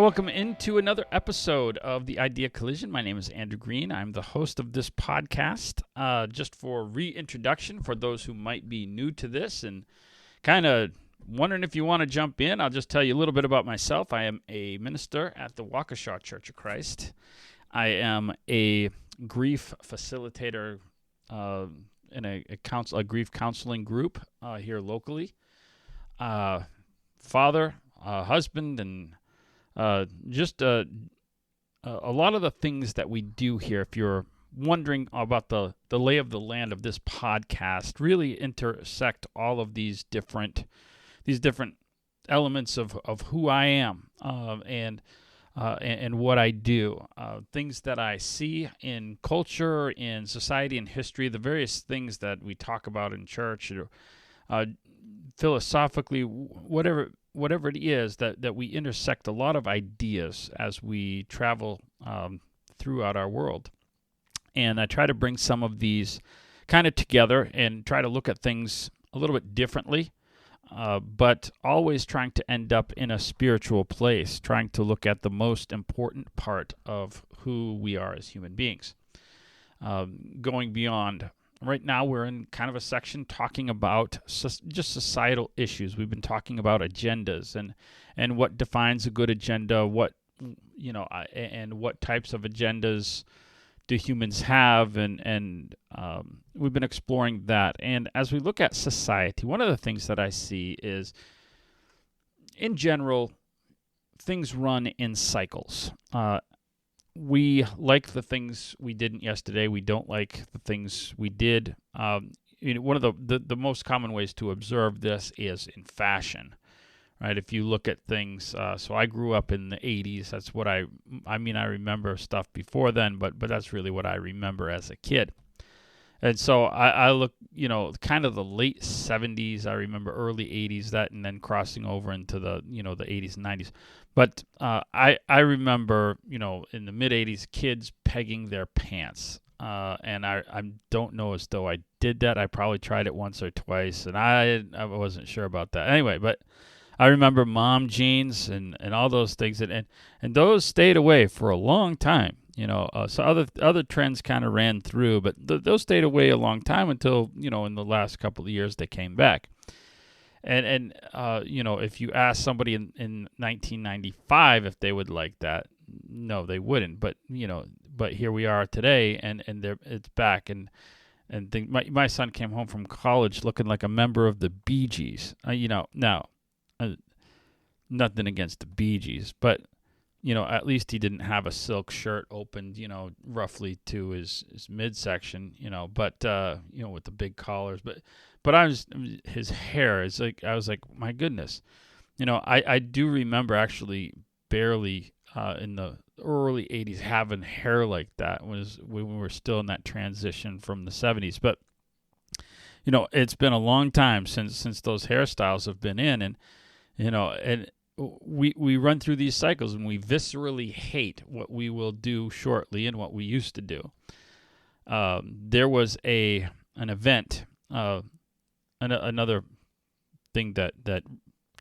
welcome into another episode of the Idea Collision. My name is Andrew Green. I'm the host of this podcast. Just for reintroduction, for those who might be new to this and kind of wondering if you want to jump in, I'll just tell you a little bit about myself. I am a minister at the Waukesha Church of Christ. I am a grief facilitator in a grief counseling group here locally. Father, husband, and just a lot of the things that we do here, if you're wondering about the lay of the land of this podcast, really intersect all of these different elements of who I am and what I do, things that I see in culture, in society, in history, the various things that we talk about in church, philosophically, whatever it is, that we intersect a lot of ideas as we travel throughout our world. And I try to bring some of these kind of together and try to look at things a little bit differently, but always trying to end up in a spiritual place, trying to look at the most important part of who we are as human beings, going beyond. Right now, we're in kind of a section talking about just societal issues. We've been talking about agendas and what defines a good agenda, and what types of agendas do humans have, and we've been exploring that. And as we look at society, one of the things that I see is, in general, things run in cycles. We like the things we didn't yesterday. We don't like the things we did. One of the most common ways to observe this is in fashion, right? If you look at things, so I grew up in the 80s. That's what I remember stuff before then, but that's really what I remember as a kid. And so I look, kind of the late 70s. I remember early 80s, that, and then crossing over into the 80s and 90s. But I remember, in the mid 80s, kids pegging their pants. And I don't know as though I did that. I probably tried it once or twice, and I wasn't sure about that. Anyway, but I remember mom jeans and all those things, and those stayed away for a long time. So other trends kind of ran through, but those stayed away a long time until, in the last couple of years they came back. And if you ask somebody in 1995 if they would like that, no, they wouldn't. But here we are today, and it's back. And my son came home from college looking like a member of the Bee Gees. Now, nothing against the Bee Gees, but at least he didn't have a silk shirt opened, roughly to his midsection, but with the big collars. But his hair is like, I was like, my goodness, I do remember actually barely in the early 80s having hair like that when we were still in that transition from the 70s. But it's been a long time since those hairstyles have been in, and we run through these cycles, and we viscerally hate what we will do shortly and what we used to do. There was an event, another thing that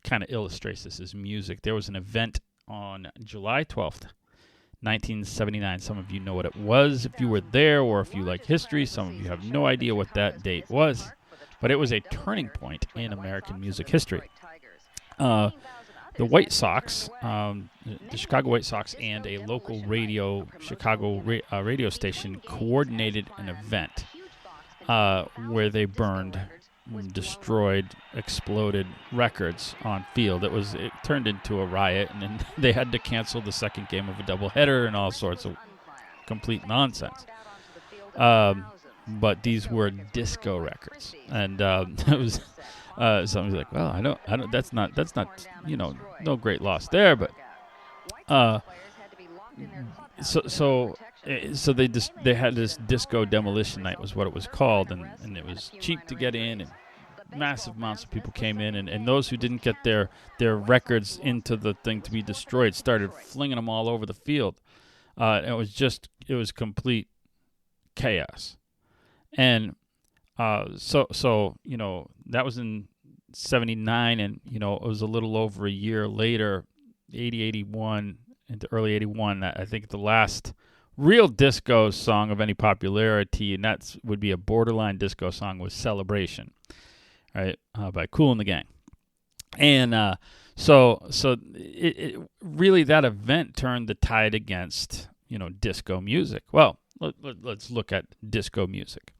kind of illustrates this is music. There was an event on July 12th, 1979. Some of you know what it was if you were there, or if you like history. Some of you have no idea what that date was, but it was a turning point in American music history. The White Sox, the Chicago White Sox, and a local Chicago radio station coordinated an event where they burned, destroyed, exploded records on field. It turned into a riot, and then they had to cancel the second game of a doubleheader and all sorts of complete nonsense. But these were disco records, and it was. Somebody's like, well, I don't. That's not. No great loss there. But so they had this disco demolition night was what it was called, and it was cheap to get in, and massive amounts of people came in, and those who didn't get their records into the thing to be destroyed started flinging them all over the field. And it was complete chaos, and. So that was in 79, and it was a little over a year later, 81, into early 81. I think the last real disco song of any popularity, and that would be a borderline disco song, was Celebration, right, by Kool and the Gang. And so it really, that event turned the tide against, disco music. Well, let's look at disco music.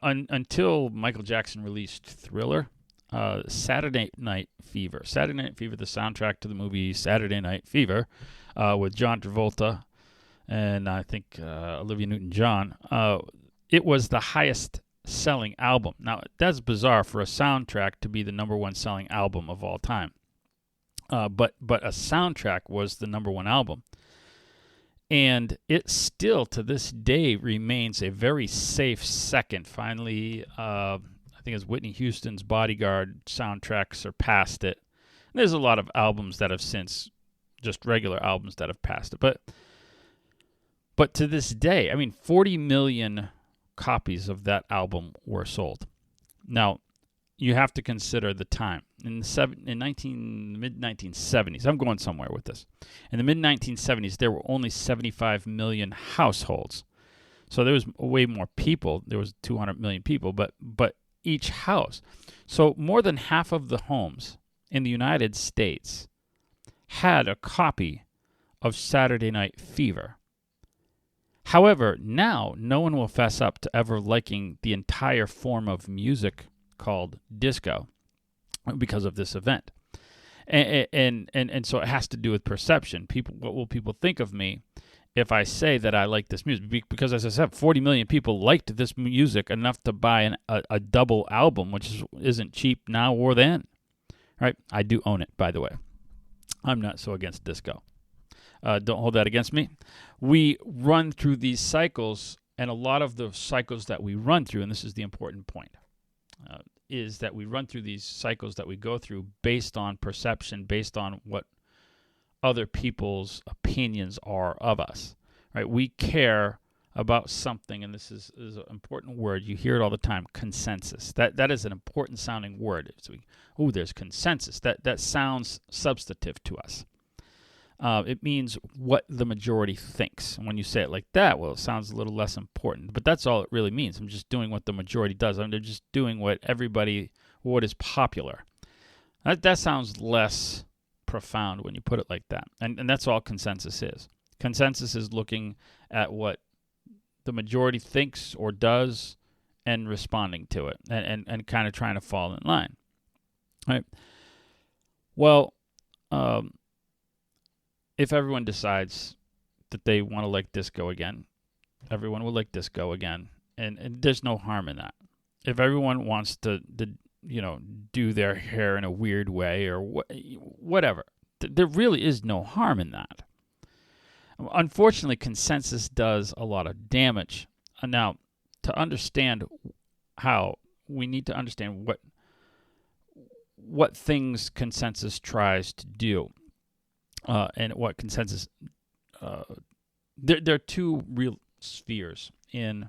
Until Michael Jackson released Thriller, Saturday Night Fever, the soundtrack to the movie Saturday Night Fever, with John Travolta and I think Olivia Newton-John. It was the highest selling album. Now, that's bizarre for a soundtrack to be the number one selling album of all time. But a soundtrack was the number one album. And it still, to this day, remains a very safe second. Finally, I think it's Whitney Houston's Bodyguard soundtrack surpassed it. And there's a lot of albums that have since, just regular albums that have passed it. But to this day, 40 million copies of that album were sold. Now, you have to consider the time. In mid-1970s, I'm going somewhere with this. In the mid-1970s, there were only 75 million households. So there was way more people. There was 200 million people, but each house. So more than half of the homes in the United States had a copy of Saturday Night Fever. However, now no one will fess up to ever liking the entire form of music called disco because of this event. And so it has to do with perception. What will people think of me if I say that I like this music? Because, as I said, 40 million people liked this music enough to buy a double album, which isn't cheap now or then. Right? I do own it, by the way. I'm not so against disco. Don't hold that against me. We run through these cycles, and a lot of the cycles that we run through, and this is the important point, is that we run through these cycles that we go through based on perception, based on what other people's opinions are of us. Right? We care about something, and this is an important word. You hear it all the time, consensus. That is an important sounding word. So there's consensus. That sounds substantive to us. It means what the majority thinks. And when you say it like that, well, it sounds a little less important. But that's all it really means. I'm just doing what the majority does. They're just doing what is popular. That sounds less profound when you put it like that. And that's all consensus is. Consensus is looking at what the majority thinks or does and responding to it and kind of trying to fall in line. Right? Well, if everyone decides that they want to like disco again, everyone will like disco again, and there's no harm in that. If everyone wants to do their hair in a weird way or whatever, there really is no harm in that. Unfortunately, consensus does a lot of damage. Now, to understand how, we need to understand what things consensus tries to do. And what consensus, there are two real spheres in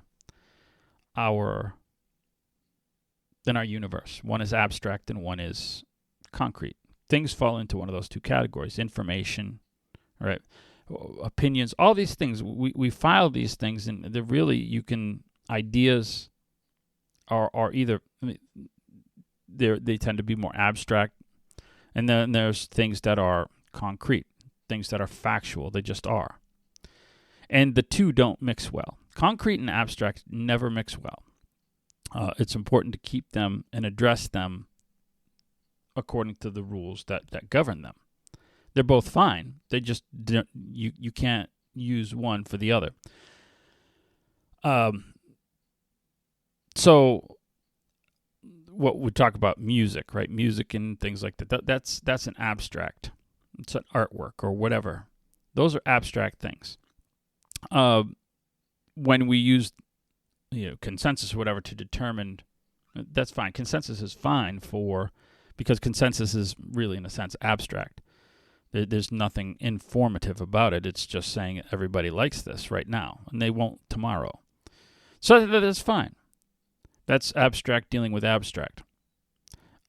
our universe. One is abstract and one is concrete. Things fall into one of those two categories: information, right? Opinions, all these things. We file these things, and they're really, ideas are either, they tend to be more abstract, and then there's things that are concrete, things that are factual. They just are. And the two don't mix well. Concrete and abstract never mix well. It's important to keep them and address them according to the rules that govern them. They're both fine. They just, you can't use one for the other. So what we talk about music, right? Music and things like that. That's an abstract. It's an artwork or whatever. Those are abstract things. When we use consensus or whatever to determine, that's fine. Consensus is fine because consensus is really, in a sense, abstract. There's nothing informative about it. It's just saying everybody likes this right now, and they won't tomorrow. So that's fine. That's abstract dealing with abstract.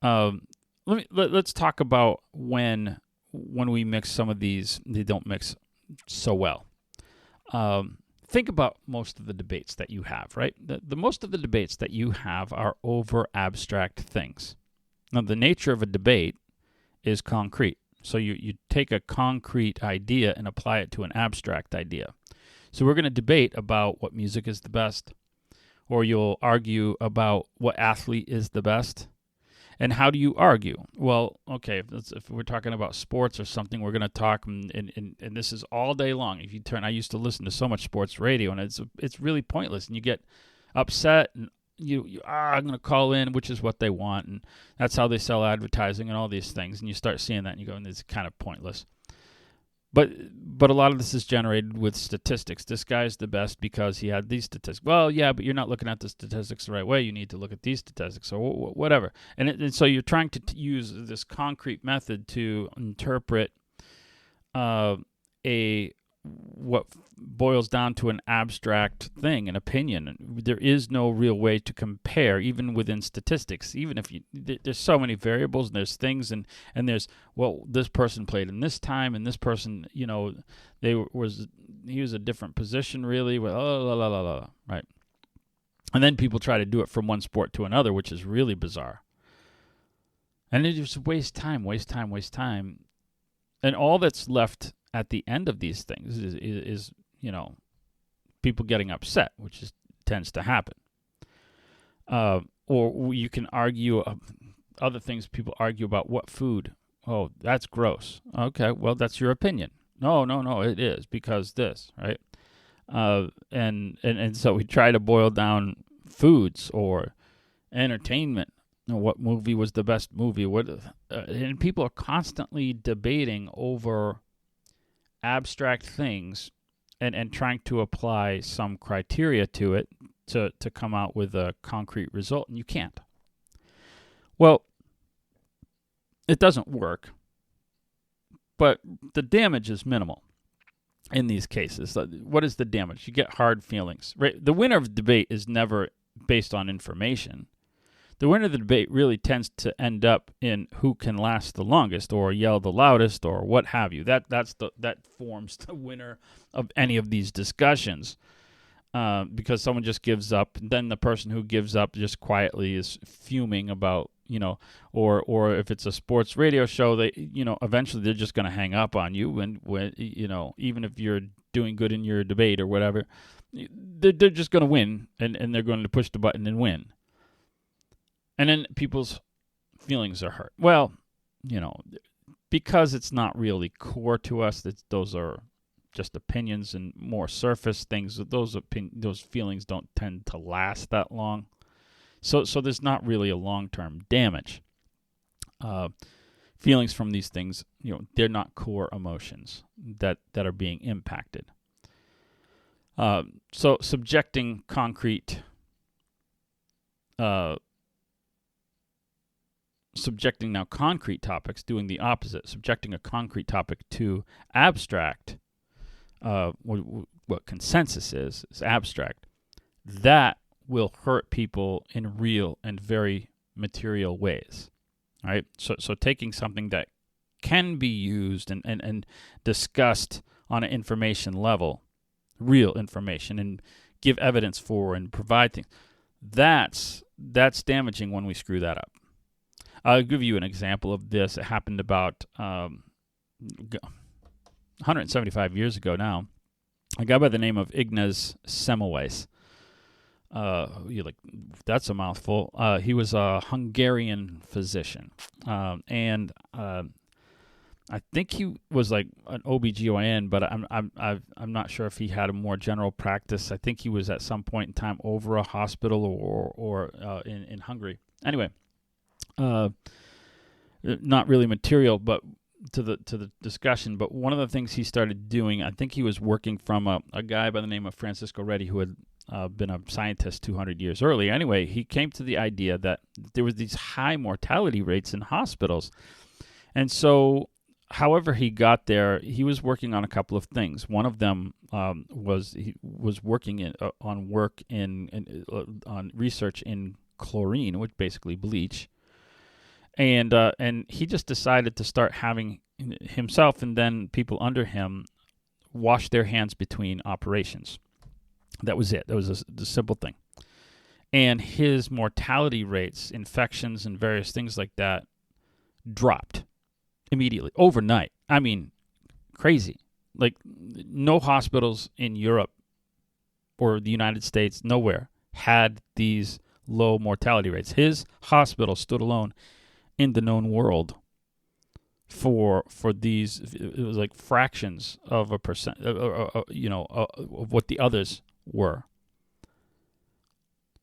Let's talk about when when we mix some of these, they don't mix so well. Think about most of the debates that you have, right? The most of the debates that you have are over abstract things. Now, the nature of a debate is concrete. So you take a concrete idea and apply it to an abstract idea. So we're going to debate about what music is the best, or you'll argue about what athlete is the best. And how do you argue? Well, okay, if we're talking about sports or something, we're going to talk, and this is all day long. If you turn, I used to listen to so much sports radio, and it's really pointless, and you get upset, and I'm going to call in, which is what they want, and that's how they sell advertising and all these things, and you start seeing that, and you go, and it's kind of pointless. But a lot of this is generated with statistics. This guy's the best because he had these statistics. Well, yeah, but you're not looking at the statistics the right way. You need to look at these statistics or whatever. And so you're trying to use this concrete method to interpret what boils down to an abstract thing, an opinion. There is no real way to compare, even within statistics. Even if there's so many variables, and there's things, and there's, well, this person played in this time, and this person, he was a different position, really. Well, right? And then people try to do it from one sport to another, which is really bizarre. And it just wastes time. And all that's left at the end of these things is people getting upset, which tends to happen. Or you can argue other things. People argue about what food. Oh, that's gross. Okay, well, that's your opinion. No, it is because this, right? And so we try to boil down foods or entertainment. What movie was the best movie? And people are constantly debating over abstract things and trying to apply some criteria to it to come out with a concrete result, and you can't. Well, it doesn't work, but the damage is minimal in these cases. What is the damage? You get hard feelings. Right? The winner of the debate is never based on information. The winner of the debate really tends to end up in who can last the longest or yell the loudest or what have you. That forms the winner of any of these discussions because someone just gives up. And then the person who gives up just quietly is fuming about, or if it's a sports radio show, they, eventually they're just going to hang up on you. And when, even if you're doing good in your debate or whatever, they're just going to win and they're going to push the button and win. And then people's feelings are hurt. Well, because it's not really core to us, those are just opinions and more surface things. Those feelings don't tend to last that long. So there's not really a long-term damage. Feelings from these things, they're not core emotions that are being impacted. So subjecting concrete topics, doing the opposite, subjecting a concrete topic to abstract, what consensus is abstract, that will hurt people in real and very material ways, right? So taking something that can be used and discussed on an information level, real information, and give evidence for and provide things, that's damaging when we screw that up. I'll give you an example of this. It happened about 175 years ago now. A guy by the name of Ignaz Semmelweis. That's a mouthful. He was a Hungarian physician. And I think he was like an OBGYN, but I'm not sure if he had a more general practice. I think he was at some point in time over a hospital or in Hungary. Anyway, not really material, but to the discussion. But one of the things he started doing, I think he was working from a guy by the name of Francisco Redi, who had been a scientist 200 years earlier. Anyway, he came to the idea that there was these high mortality rates in hospitals, and so however he got there, he was working on a couple of things. One of them was he was working on research in chlorine, which basically bleach. And he just decided to start having himself and then people under him washed their hands between operations. That was it. That was the simple thing. And his mortality rates, infections, and various things like that dropped immediately, overnight. I mean, crazy. Like, no hospitals in Europe or the United States, nowhere, had these low mortality rates. His hospital stood alone in the known world for these. It was like fractions of a percent, of what the others were.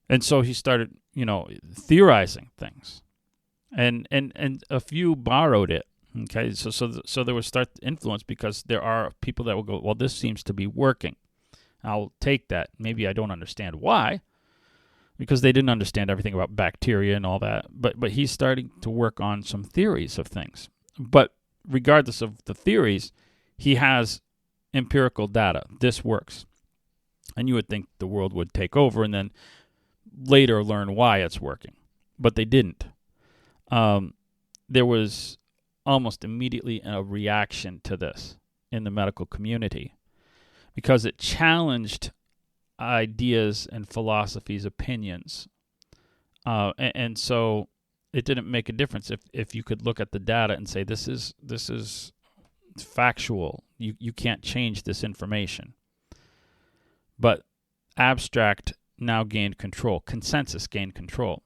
And so he started, theorizing things, and a few borrowed it. Okay, so there was start influence, because there are people that will go, well, this seems to be working. I'll take that. Maybe I don't understand why, because they didn't understand everything about bacteria and all that. But he's starting to work on some theories of things. But regardless of the theories, he has empirical data. This works. And you would think the world would take over and then later learn why it's working. But they didn't. There was almost immediately a reaction to this in the medical community, because it challenged ideas and philosophies, opinions. And so it didn't make a difference if you could look at the data and say, this is factual. You can't change this information. But abstract now gained control. Consensus gained control,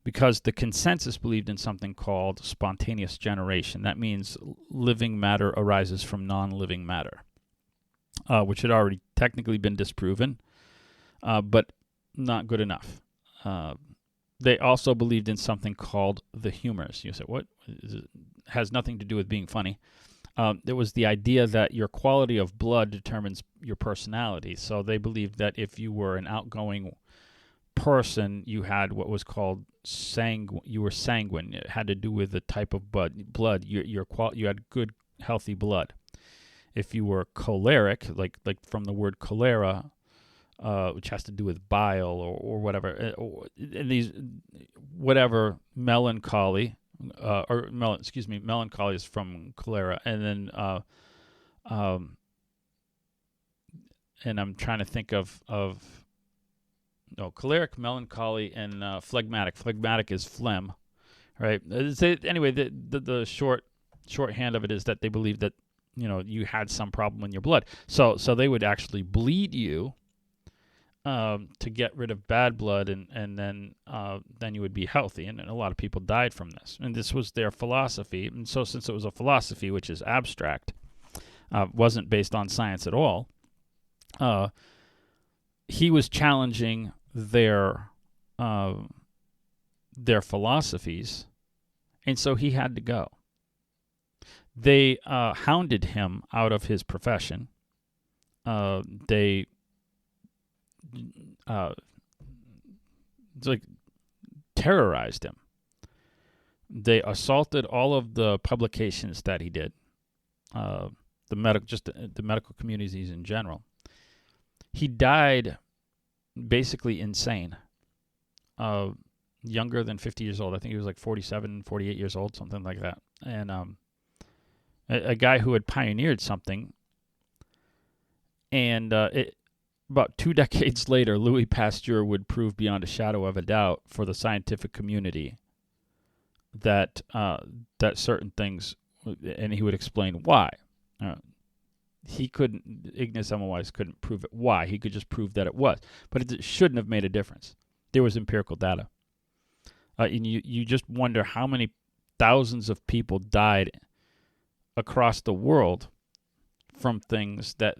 because the consensus believed in something called spontaneous generation. That means living matter arises from non-living matter, which had already technically been disproven, but not good enough. They also believed in something called the humors. You say, what? It has nothing to do with being funny. There was the idea that your quality of blood determines your personality. So they believed that if you were an outgoing person, you had what was called you were sanguine. It had to do with the type of blood. You had good, healthy blood. If you were choleric, like from the word cholera, which has to do with bile or whatever, whatever, melancholy, melancholy is from cholera, and then and I'm trying to think of choleric, melancholy, and phlegmatic. Phlegmatic is phlegm, right? Anyway, the shorthand of it is that they believe that you had some problem in your blood, so they would actually bleed you to get rid of bad blood, and then you would be healthy. And a lot of people died from this. And this was their philosophy. And so since it was a philosophy which is abstract, wasn't based on science at all, he was challenging their philosophies, and so he had to go. They hounded him out of his profession. They terrorized him. They assaulted all of the publications that he did, the medical communities in general. He died basically insane, younger than 50 years old. I think he was like 47, 48 years old, something like that. And a guy who had pioneered something. And about 2 decades later, Louis Pasteur would prove beyond a shadow of a doubt for the scientific community that certain things, and he would explain why. Ignaz Semmelweis couldn't prove it why. He could just prove that it was. But it shouldn't have made a difference. There was empirical data. And you just wonder how many thousands of people died across the world from things that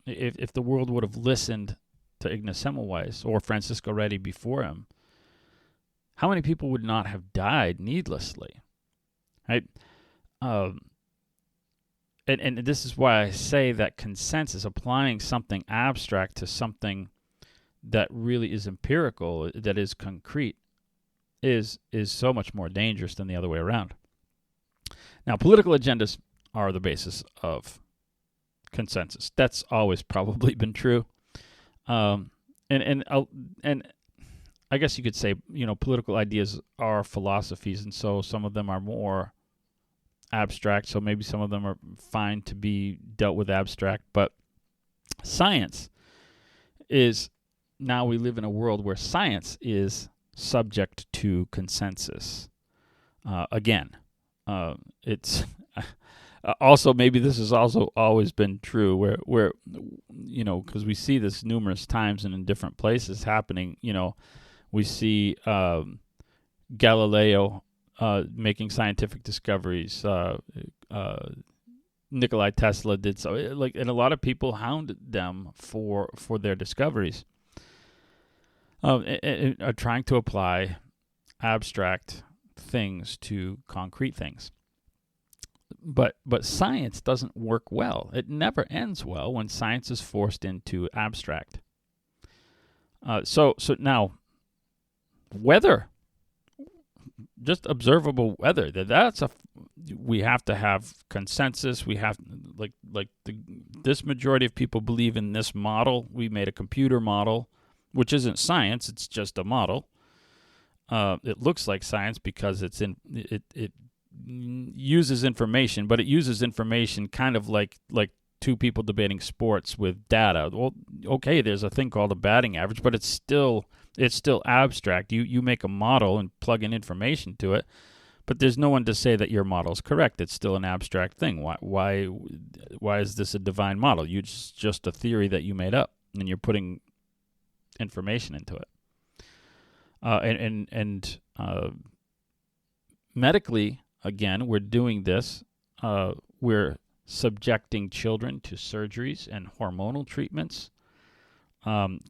if the world would have listened to Ignaz Semmelweis or Francisco Redi before him, how many people would not have died needlessly, right? And this is why I say that consensus, applying something abstract to something that really is empirical, that is concrete, is so much more dangerous than the other way around. Now, political agendas are the basis of consensus. That's always probably been true. And I guess you could say, political ideas are philosophies, and so some of them are more abstract, so maybe some of them are fine to be dealt with abstract. But science is, now we live in a world where science is subject to consensus. Again, it's also, maybe this has also always been true, where because we see this numerous times and in different places happening. We see Galileo making scientific discoveries. Nikola Tesla did so. And a lot of people hounded them for their discoveries. And are trying to apply abstract things to concrete things. But science doesn't work well. It never ends well when science is forced into abstract. So now, weather, just observable weather. We have to have consensus. We have this majority of people believe in this model. We made a computer model, which isn't science. It's just a model. It looks like science because it uses information, but it uses information kind of like two people debating sports with data. Well, okay, there's a thing called a batting average, but it's still abstract. You make a model and plug in information to it, but there's no one to say that your model is correct. It's still an abstract thing. Why is this a divine model? It's just a theory that you made up, and you're putting information into it. And medically, again, we're doing this. We're subjecting children to surgeries and hormonal treatments,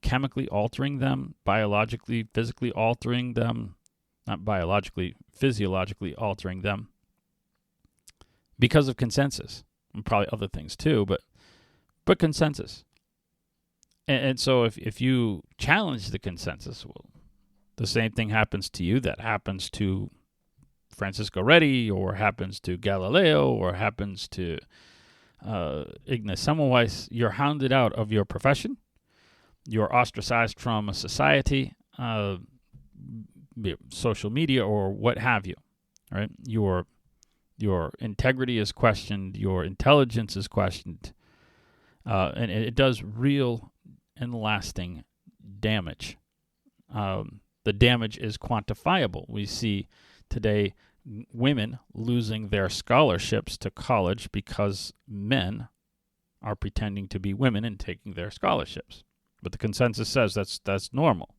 chemically altering them, biologically, physically altering them, not biologically, physiologically altering them because of consensus, and probably other things too, but consensus. And so if you challenge the consensus, well, the same thing happens to you that happens to Francisco Redi, or happens to Galileo, or happens to Ignaz Semmelweis. You're hounded out of your profession. You're ostracized from a society, social media, or what have you. Right? Your integrity is questioned. Your intelligence is questioned, and it does real and lasting damage. The damage is quantifiable. We see today women losing their scholarships to college because men are pretending to be women and taking their scholarships. But the consensus says that's normal.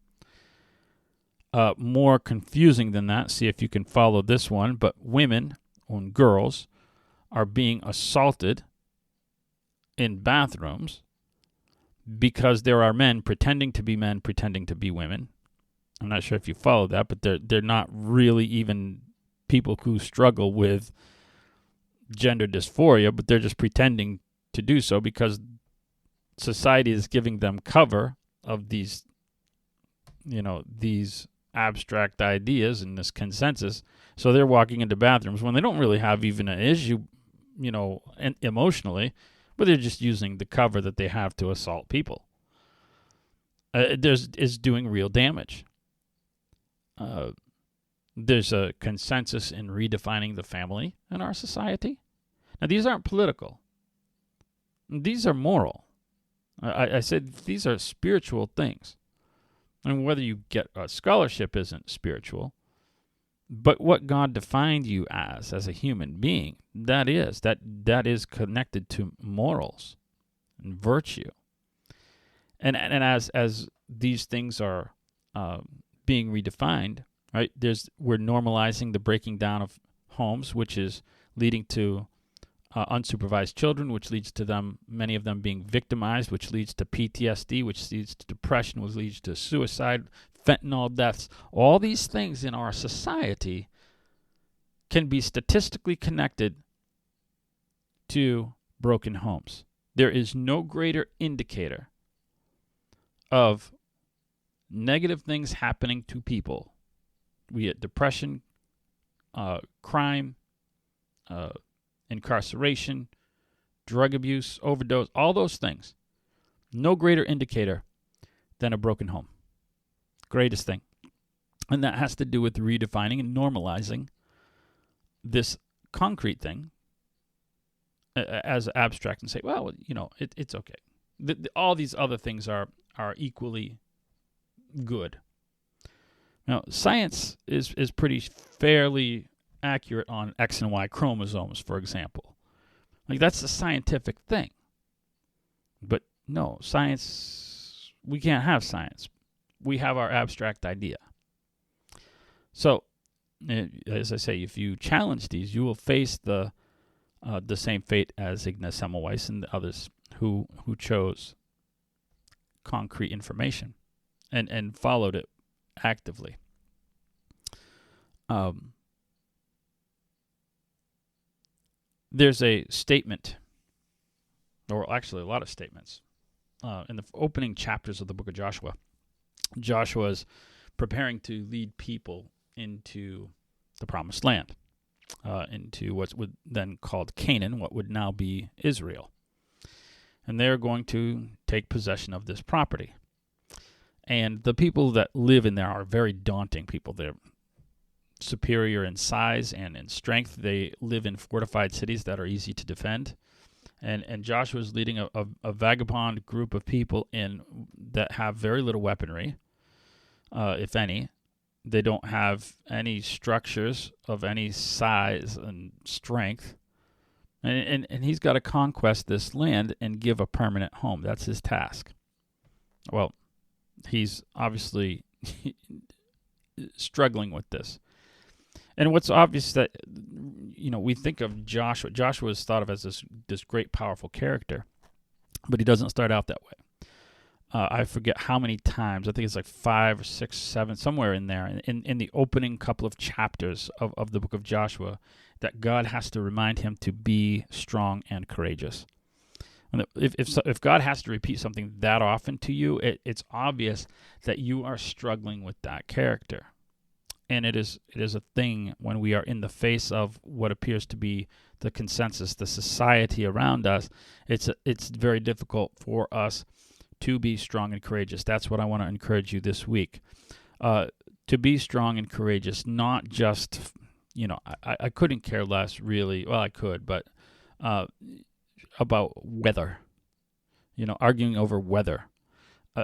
More confusing than that, see if you can follow this one, but women and girls are being assaulted in bathrooms because there are men pretending to be men, pretending to be women. I'm not sure if you follow that, but they're not really even people who struggle with gender dysphoria, but they're just pretending to do so because society is giving them cover of these abstract ideas and this consensus. So they're walking into bathrooms when they don't really have even an issue, emotionally, but they're just using the cover that they have to assault people. Is doing real damage. There's a consensus in redefining the family in our society. Now, these aren't political. These are moral. I said these are spiritual things. And whether you get a scholarship isn't spiritual, but what God defined you as a human being, that is connected to morals and virtue. And as these things are being redefined, right? We're normalizing the breaking down of homes, which is leading to unsupervised children, which leads to many of them being victimized, which leads to PTSD, which leads to depression, which leads to suicide, fentanyl deaths. All these things in our society can be statistically connected to broken homes. There is no greater indicator of negative things happening to people, be it depression, crime, incarceration, drug abuse, overdose, all those things. No greater indicator than a broken home. Greatest thing. And that has to do with redefining and normalizing this concrete thing as abstract and say, well, it's okay. All these other things are equally good. Now, science is pretty fairly accurate on X and Y chromosomes, for example. Like, that's a scientific thing. But no, science, we can't have science. We have our abstract idea. So, as I say, if you challenge these, you will face the same fate as Ignaz Semmelweis and the others who chose concrete information and followed it actively. There's a statement, or actually a lot of statements, in the opening chapters of the book of Joshua. Joshua's preparing to lead people into the promised land, into what's then called Canaan, what would now be Israel. And they're going to take possession of this property. And the people that live in there are very daunting people. They're superior in size and in strength. They live in fortified cities that are easy to defend. And Joshua's leading a vagabond group of people in that have very little weaponry, if any. They don't have any structures of any size and strength. And he's got to conquest this land and give a permanent home. That's his task. Well, he's obviously struggling with this. And what's obvious that, we think of Joshua. Joshua is thought of as this great, powerful character, but he doesn't start out that way. I forget how many times, I think it's like 5 or 6, 7, somewhere in there, in the opening couple of chapters of the book of Joshua, that God has to remind him to be strong and courageous. And if God has to repeat something that often to you, it's obvious that you are struggling with that character. And it is a thing when we are in the face of what appears to be the consensus, the society around us. It's very difficult for us to be strong and courageous. That's what I want to encourage you this week. To be strong and courageous, not just, I couldn't care less really. Well, I could, but about weather. Arguing over weather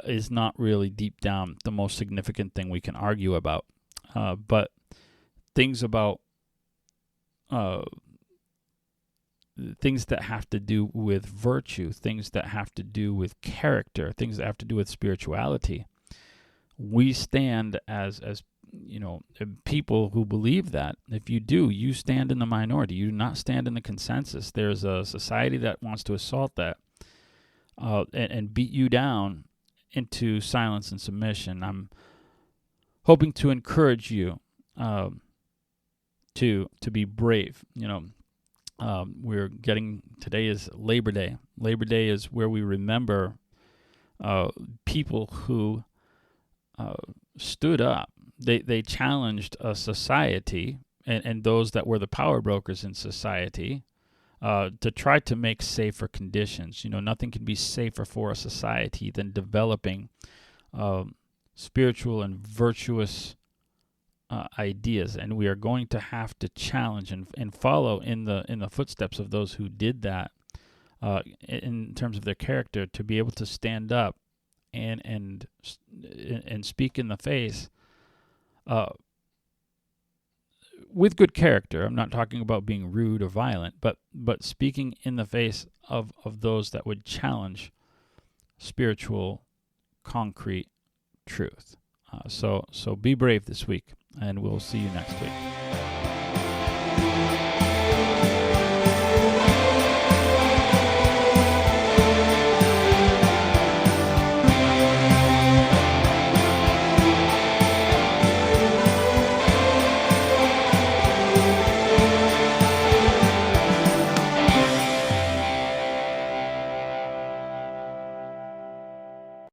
is not really deep down the most significant thing we can argue about. But things about things that have to do with virtue, things that have to do with character, things that have to do with spirituality, we stand as people who believe that. If you do, you stand in the minority. You do not stand in the consensus. There's a society that wants to assault that and beat you down into silence and submission. I'm hoping to encourage you to be brave. Today is Labor Day. Labor Day is where we remember people who stood up. They challenged a society and those that were the power brokers in society to try to make safer conditions. Nothing can be safer for a society than developing spiritual and virtuous ideas, and we are going to have to challenge and follow in the footsteps of those who did that in terms of their character, to be able to stand up and speak in the face with good character. I'm not talking about being rude or violent, but speaking in the face of those that would challenge spiritual, concrete truth. So be brave this week, and we'll see you next week.